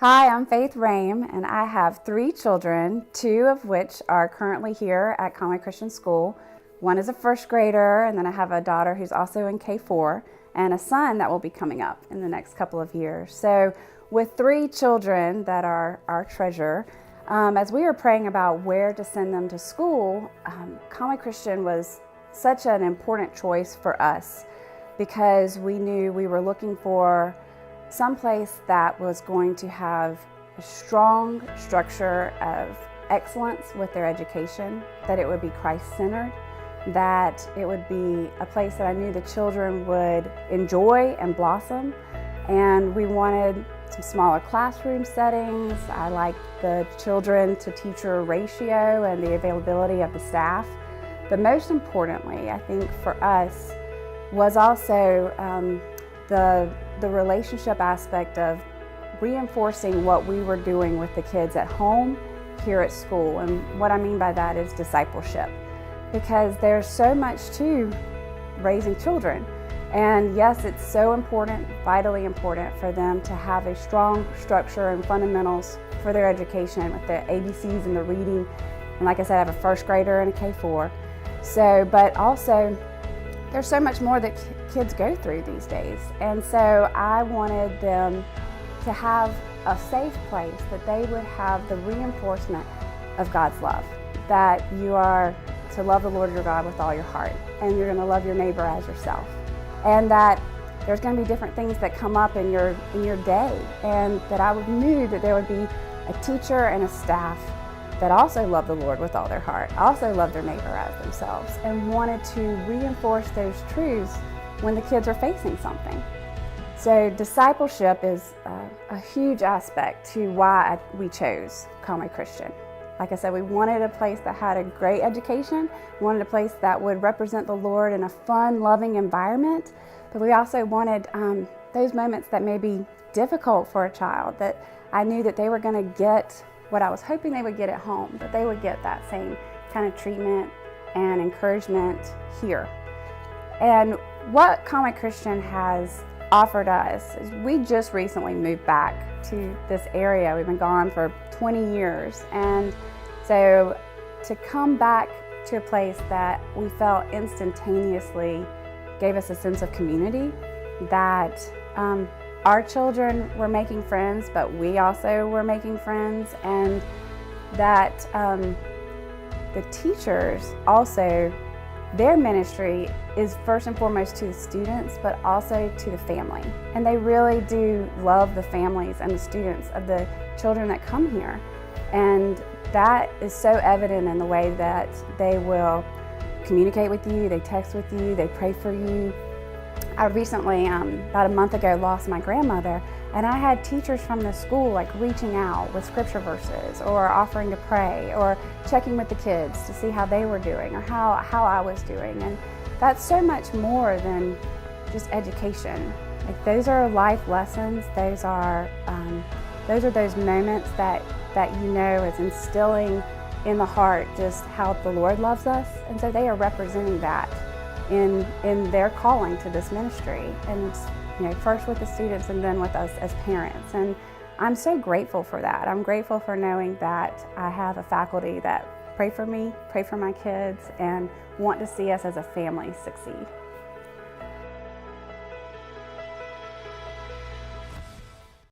Hi, I'm Faith Roehm, and I have 3 children, 2 of which are currently here at Conway Christian School. One is a first grader, and then I have a daughter who's also in K4, and a son that will be coming up in the next couple of years. So with 3 children that are our treasure, as we were praying about where to send them to school, Conway Christian was such an important choice for us because we knew we were looking for someplace that was going to have a strong structure of excellence with their education, that it would be Christ-centered, that it would be a place that I knew the children would enjoy and blossom. And we wanted some smaller classroom settings. I liked the children to teacher ratio and the availability of the staff. But most importantly, I think for us was also the relationship aspect of reinforcing what we were doing with the kids at home, here at school. And what I mean by that is discipleship, because there's so much to raising children. And yes, it's so important, vitally important for them to have a strong structure and fundamentals for their education with the ABCs and the reading. And like I said, I have a first grader and a K4. So, but also there's so much more that kids go through these days. And so I wanted them to have a safe place, that they would have the reinforcement of God's love, that you are to love the Lord your God with all your heart, and you're going to love your neighbor as yourself. And that there's going to be different things that come up in your day, and that I knew that there would be a teacher and a staff that also love the Lord with all their heart, also love their neighbor as themselves, and wanted to reinforce those truths when the kids are facing something. So discipleship is a huge aspect to why we chose Conway Christian. Like I said, we wanted a place that had a great education, we wanted a place that would represent the Lord in a fun, loving environment, but we also wanted those moments that may be difficult for a child, that I knew that they were going to get what I was hoping they would get at home, that they would get that same kind of treatment and encouragement here. And what Conway Christian has offered us is we just recently moved back to this area. We've been gone for 20 years. And so to come back to a place that we felt instantaneously gave us a sense of community, that our children were making friends, but we also were making friends, and that the teachers also, their ministry is first and foremost to the students, but also to the family. And they really do love the families and the students of the children that come here. And that is so evident in the way that they will communicate with you, they text with you, they pray for you. I recently, about a month ago, lost my grandmother, and I had teachers from the school like reaching out with scripture verses or offering to pray or checking with the kids to see how they were doing or how I was doing. And that's so much more than just education. Like, those are life lessons. Those are those moments that you know is instilling in the heart just how the Lord loves us. And so they are representing that in their calling to this ministry, and first with the students and then with us as parents. And I'm so grateful for that. I'm grateful for knowing that I have a faculty that pray for me, pray for my kids, and want to see us as a family succeed.